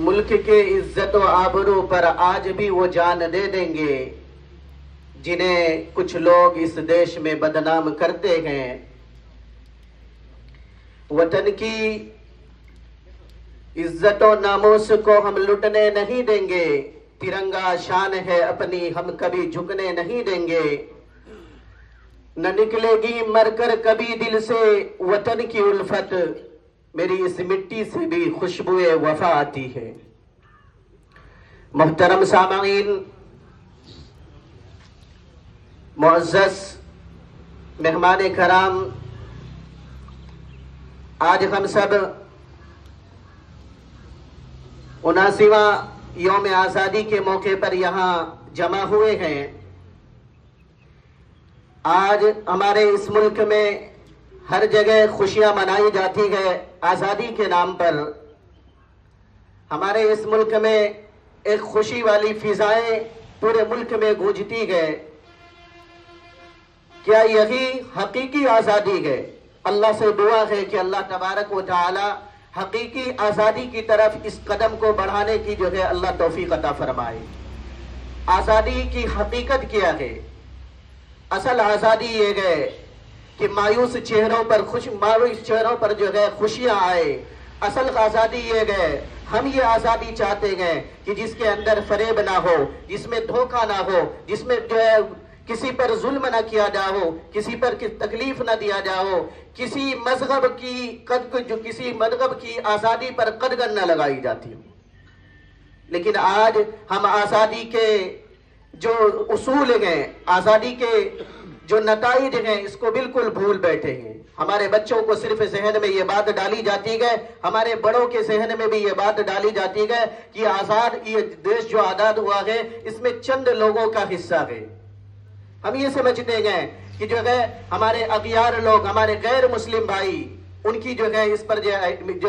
ملک کے عزت و آبرو پر آج بھی وہ جان دے دیں گے جنہیں کچھ لوگ اس دیش میں بدنام کرتے ہیں۔ وطن کی عزت و ناموس کو ہم لٹنے نہیں دیں گے، ترنگا شان ہے اپنی ہم کبھی جھکنے نہیں دیں گے۔ نہ نکلے گی مر کر کبھی دل سے وطن کی الفت، میری اس مٹی سے بھی خوشبوئے وفا آتی ہے۔ محترم سامعین، معزز مہمان کرام، آج ہم سب 79واں یوم آزادی کے موقع پر یہاں جمع ہوئے ہیں۔ آج ہمارے اس ملک میں ہر جگہ خوشیاں منائی جاتی ہے آزادی کے نام پر۔ ہمارے اس ملک میں ایک خوشی والی فضائیں پورے ملک میں گونجتی ہے۔ کیا یہی حقیقی آزادی ہے؟ اللہ سے دعا ہے کہ اللہ تبارک و تعالی حقیقی آزادی کی طرف اس قدم کو بڑھانے کی جو ہے اللہ توفیق عطا فرمائے۔ آزادی کی حقیقت کیا ہے؟ اصل آزادی یہ ہے کہ مایوس چہروں پر جو ہے خوشیاں آئے۔ اصل آزادی یہ ہے، ہم یہ آزادی چاہتے ہیں کہ جس کے اندر فریب نہ ہو، جس میں دھوکہ نہ ہو، جس میں جو ہے کسی پر ظلم نہ کیا جاؤ، کسی پر تکلیف نہ دیا جاؤ، کسی مذہب کی آزادی پر قدغن نہ لگائی جاتی ہو۔ لیکن آج ہم آزادی کے جو اصول ہیں، آزادی کے جو نتائج ہیں، اس کو بالکل بھول بیٹھے ہیں۔ ہمارے بچوں کو صرف ذہن میں یہ بات ڈالی جاتی ہے، ہمارے بڑوں کے ذہن میں بھی یہ بات ڈالی جاتی ہے کہ یہ دیش جو آزاد ہوا ہے اس میں چند لوگوں کا حصہ ہے۔ ہم یہ سمجھتے ہیں کہ جو ہے ہمارے اغیار لوگ، ہمارے غیر مسلم بھائی، ان کی جو ہے اس پر جو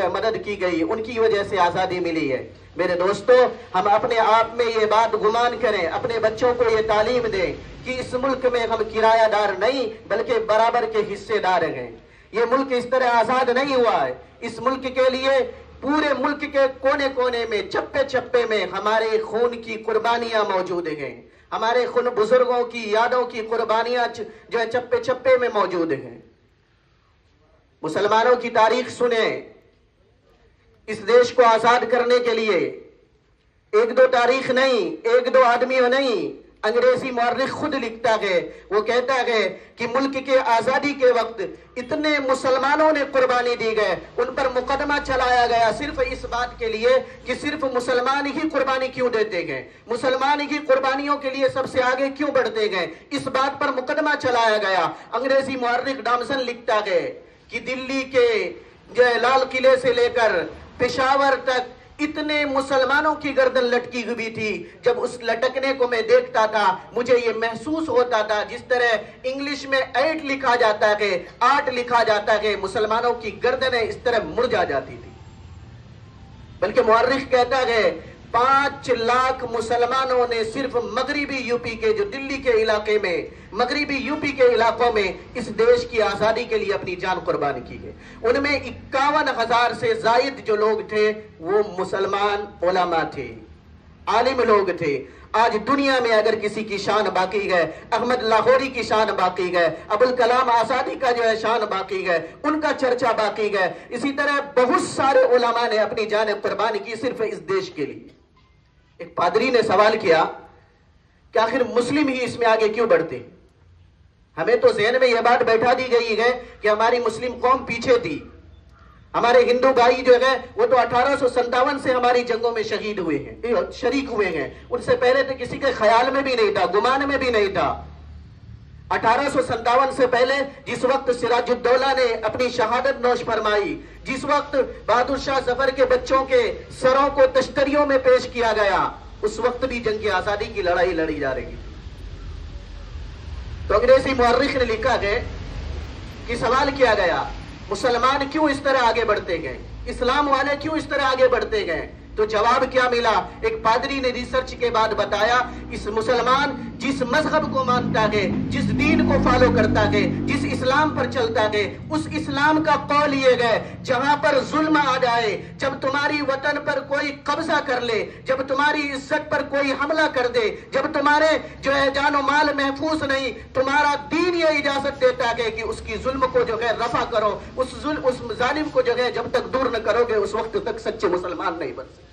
ہے مدد کی گئی، ان کی وجہ سے آزادی ملی ہے۔ میرے دوستو، ہم اپنے آپ میں یہ بات گمان کریں، اپنے بچوں کو یہ تعلیم دیں کہ اس ملک میں ہم کرایہ دار نہیں بلکہ برابر کے حصے دار ہیں۔ یہ ملک اس طرح آزاد نہیں ہوا ہے۔ اس ملک کے لیے پورے ملک کے کونے کونے میں، چپے چپے میں ہمارے خون کی قربانیاں موجود ہیں۔ ہمارے بزرگوں کی یادوں کی قربانیاں جو ہے چپے چپے میں موجود ہیں۔ مسلمانوں کی تاریخ سنیں، اس دیش کو آزاد کرنے کے لیے ایک دو تاریخ نہیں، ایک دو آدمیوں نہیں، انگریزی مورخ خود لکھتا ہے، وہ کہتا ہے کہ ملک کے آزادی کے وقت اتنے مسلمانوں نے قربانی دی گئے، ان پر مقدمہ چلایا گیا صرف اس بات کے لیے کہ صرف مسلمان ہی قربانی کیوں دیتے گئے، مسلمان ہی قربانیوں کے لیے سب سے آگے کیوں بڑھتے گئے، اس بات پر مقدمہ چلایا گیا۔ انگریزی مورخ ڈامسن لکھتا ہے کہ دلی کے لال قلعے سے لے کر پشاور تک اتنے مسلمانوں کی گردن لٹکی ہوئی تھی، جب اس لٹکنے کو میں دیکھتا تھا مجھے یہ محسوس ہوتا تھا جس طرح انگلش میں 8 لکھا جاتا ہے، 8 لکھا جاتا ہے، مسلمانوں کی گردنیں اس طرح مڑ جاتی تھی۔ بلکہ مورخ کہتا ہے 5 لاکھ مسلمانوں نے صرف مغربی یوپی کے جو دلی کے علاقے میں، مغربی یوپی کے علاقوں میں اس دیش کی آزادی کے لیے اپنی جان قربان کی ہے۔ ان میں 51,000 سے زائد جو لوگ تھے وہ مسلمان علماء تھے، عالم لوگ تھے۔ آج دنیا میں اگر کسی کی شان باقی ہے، احمد لاہوری کی شان باقی ہے، ابوالکلام آزادی کا جو ہے شان باقی ہے، ان کا چرچا باقی ہے۔ اسی طرح بہت سارے علماء نے اپنی جان قربان کی صرف اس دیش کے لیے۔ ایک پادری نے سوال کیا کہ آخر مسلم ہی اس میں آگے کیوں بڑھتے ہیں؟ ہمیں تو ذہن میں یہ بات بیٹھا دی گئی ہے کہ ہماری مسلم قوم پیچھے تھی، ہمارے ہندو بھائی جو ہے وہ تو 1857 سے ہماری جنگوں میں شہید ہوئے ہیں، شریک ہوئے ہیں، ان سے پہلے تو کسی کے خیال میں بھی نہیں تھا، گمان میں بھی نہیں تھا۔ 1857 سے پہلے جس وقت سراج الدولہ نے اپنی شہادت نوش فرمائی، جس وقت بہادر شاہ ظفر کے بچوں کے سروں کو تشتریوں میں پیش کیا گیا، اس وقت بھی جنگ آزادی کی لڑائی لڑی جا رہی۔ تو انگریزی مورخ نے لکھا ہے کہ سوال کیا گیا مسلمان کیوں اس طرح آگے بڑھتے گئے، اسلام والے کیوں اس طرح آگے بڑھتے گئے؟ تو جواب کیا ملا؟ ایک پادری نے ریسرچ کے بعد بتایا اس مسلمان جس مذہب کو مانتا ہے، جس دین کو فالو کرتا ہے، جس اسلام پر چلتا ہے، اس اسلام کا قول یہ گئے جہاں پر ظلم آ جائے، جب تمہاری وطن پر کوئی قبضہ کر لے، جب تمہاری عزت پر کوئی حملہ کر دے، جب تمہارے جو ہے جان و مال محفوظ نہیں، تمہارا دین یہ اجازت دیتا ہے کہ اس کی ظلم کو جو ہے رفع کرو، اس ظالم کو جو ہے جب تک دور نہ کرو گے اس وقت تک سچے مسلمان نہیں بن سکتے۔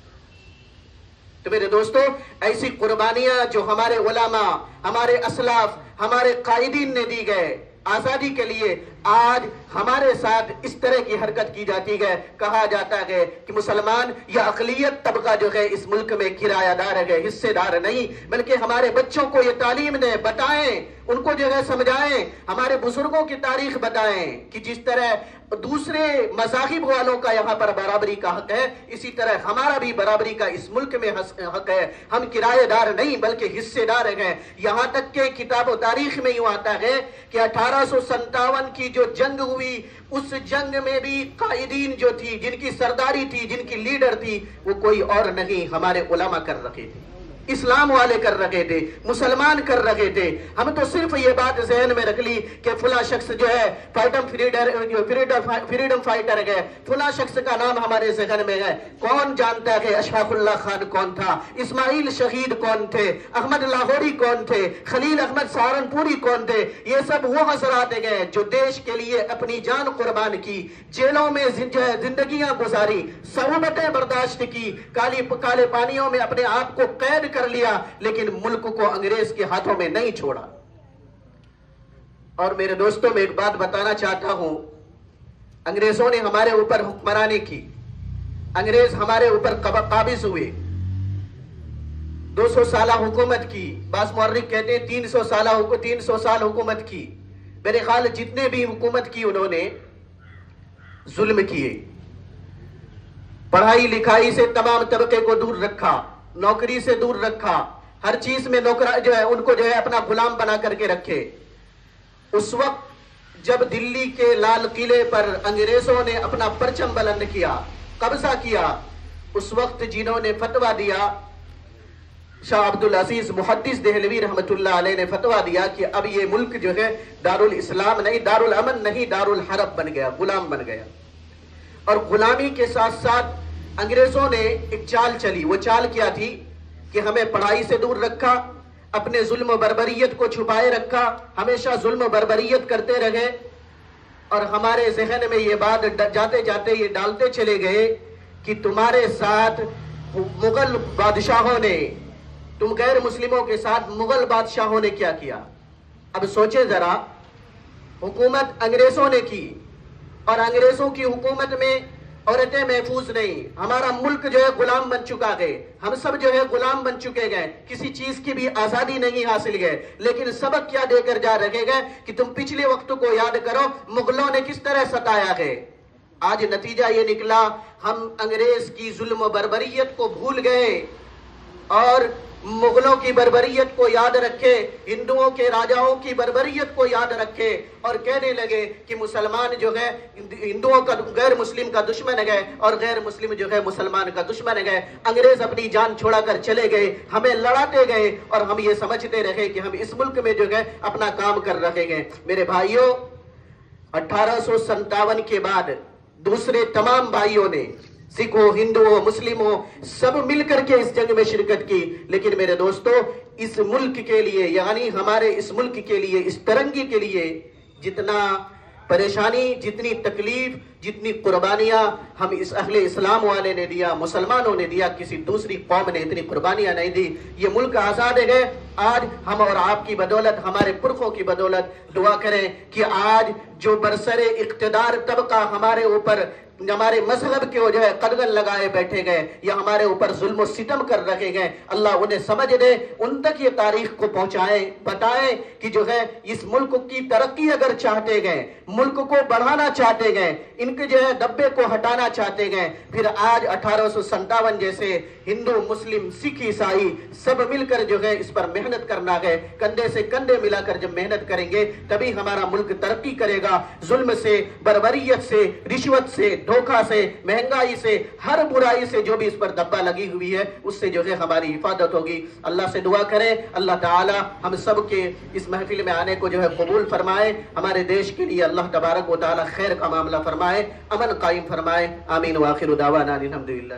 تو میرے دوستو، ایسی قربانیاں جو ہمارے علماء، ہمارے اسلاف، ہمارے قائدین نے دی گئے آزادی کے لیے، آج ہمارے ساتھ اس طرح کی حرکت کی جاتی ہے۔ کہا جاتا ہے کہ مسلمان یا اقلیت طبقہ جو ہے اس ملک میں کرایہ دار ہے، حصے دار نہیں، بلکہ ہمارے بچوں کو یہ تعلیم دیں، بتائیں، ان کو جو ہے سمجھائیں، ہمارے بزرگوں کی تاریخ بتائیں کہ جس طرح دوسرے مذاہب والوں کا یہاں پر برابری کا حق ہے، اسی طرح ہمارا بھی برابری کا اس ملک میں حق ہے۔ ہم کرایہ دار نہیں بلکہ حصے دار ہیں۔ یہاں تک کہ کتاب و تاریخ میں یوں آتا ہے کہ 1857 کی جو جنگ ہوئی، اس جنگ میں بھی قائدین جو تھی، جن کی سرداری تھی، جن کی لیڈر تھی، وہ کوئی اور نہیں، ہمارے علماء کر رکھے تھے، اسلام والے کر رکھے تھے، مسلمان کر رکھے تھے۔ ہم تو صرف یہ بات ذہن میں رکھ لی کہ فلاں شخص جو ہے فریڈم فائٹر ہے، فلاں شخص کا نام ہمارے ذہن میں ہے۔ کون جانتا ہے کہ اشفاق اللہ خان کون تھا، اسماعیل شہید کون تھے، احمد لاہوری کون تھے، خلیل احمد سہارنپوری کون تھے؟ یہ سب وہ حضرات ہیں جو دیش کے لیے اپنی جان قربان کی، جیلوں میں زندگیاں گزاری، صعوبتیں برداشت کی، کالے پانیوں میں اپنے آپ کو قید کر لیا، لیکن ملک کو انگریز کے ہاتھوں میں نہیں چھوڑا۔ اور میرے دوستوں، میں ایک بات بتانا چاہتا ہوں، انگریزوں نے ہمارے اوپر حکمرانی کی، انگریز ہمارے اوپر قابض ہوئے، 200 سالہ حکومت کی، بعض مورخ کہتے ہیں 300 سال حکومت کی۔ میرے خیال جتنے بھی حکومت کی انہوں نے ظلم کیے، پڑھائی لکھائی سے تمام طبقے کو دور رکھا، نوکری سے دور رکھا، ہر چیز میں ان کو جو ہے اپنا غلام بنا کر کے رکھے۔ اس وقت جب دلی کے لال قلعے پر انگریزوں نے اپنا پرچم بلند کیا، قبضہ کیا، اس وقت جنہوں نے فتویٰ دیا، شاہ عبدالعزیز محدث دہلوی رحمت اللہ علیہ نے فتویٰ دیا کہ اب یہ ملک جو ہے دارالاسلام نہیں، دارالامن نہیں، دارالحرب بن گیا، غلام بن گیا۔ اور غلامی کے ساتھ ساتھ انگریزوں نے ایک چال چلی، وہ چال کیا تھی کہ ہمیں پڑھائی سے دور رکھا، اپنے ظلم و بربریت کو چھپائے رکھا، ہمیشہ ظلم و بربریت کرتے رہے، اور ہمارے ذہن میں یہ بات جاتے جاتے یہ ڈالتے چلے گئے کہ تمہارے ساتھ مغل بادشاہوں نے، تم غیر مسلموں کے ساتھ مغل بادشاہوں نے کیا کیا۔ اب سوچیں ذرا، حکومت انگریزوں نے کی، اور انگریزوں کی حکومت میں عورتیں محفوظ نہیں، ہمارا ملک جو ہے غلام بن چکا ہے، ہم سب جو ہے غلام بن چکے گئے، کسی چیز کی بھی آزادی نہیں حاصل گئے۔ لیکن سبق کیا دے کر جا رکھے گئے کہ تم پچھلے وقت کو یاد کرو، مغلوں نے کس طرح ستایا ہے۔ آج نتیجہ یہ نکلا، ہم انگریز کی ظلم و بربریت کو بھول گئے اور مغلوں کی بربریت کو یاد رکھے، ہندوؤں کے راجاؤں کی بربریت کو یاد رکھے، اور کہنے لگے کہ مسلمان جو ہے ہندوؤں کا غیر مسلم کا دشمن ہے اور غیر مسلم جو ہے مسلمان کا دشمن ہے۔ انگریز اپنی جان چھوڑا کر چلے گئے، ہمیں لڑاتے گئے، اور ہم یہ سمجھتے رہے کہ ہم اس ملک میں جو ہے اپنا کام کر رہے ہیں۔ میرے بھائیوں، 1857 کے بعد دوسرے تمام بھائیوں نے، سکھوں، ہندوؤں، مسلموں، سب مل کر کے اس جنگ میں شرکت کی، لیکن میرے دوستو، اس ملک کے لیے، یعنی ہمارے اس ملک کے لیے، اس ترنگی کے لیے جتنا پریشانی، جتنی تکلیف، جتنی قربانیاں ہم اس اہل اسلام والے نے دیا، مسلمانوں نے دیا، کسی دوسری قوم نے اتنی قربانیاں نہیں دی۔ یہ ملک آزاد ہے۔ آج ہم اور آپ کی بدولت، ہمارے پرخوں کی بدولت دعا کریں کہ آج جو برسر اقتدار طبقہ ہمارے اوپر، ہمارے مذہب کے جو ہے قدغن لگائے بیٹھے گئے یا ہمارے اوپر ظلم و ستم کر رکھے گئے، اللہ انہیں سمجھ دے، ان تک یہ تاریخ کو پہنچائیں، بتائیں کہ جو ہے اس ملک کی ترقی اگر چاہتے گئے، ملک کو بڑھانا چاہتے گئے، ان کے جو ہے دبے کو ہٹانا چاہتے گئے، پھر آج 1857 جیسے ہندو، مسلم، سکھ، عیسائی سب مل کر جو ہے اس پر محنت کرنا ہے۔ کندھے سے کندھے ملا کر جب محنت کریں گے تبھی ہمارا ملک ترقی کرے گا۔ ظلم سے، بربریت سے، رشوت سے دھوکہ سے، مہنگائی سے، ہر برائی سے جو بھی اس پر دبا لگی ہوئی ہے اس سے جو ہے ہماری حفاظت ہوگی۔ اللہ سے دعا کریں اللہ تعالی ہم سب کے اس محفل میں آنے کو جو ہے قبول فرمائے، ہمارے دیش کے لیے اللہ تبارک و تعالی خیر کا معاملہ فرمائے، امن قائم فرمائے۔ آمین وآخر دعوانا الحمدللہ۔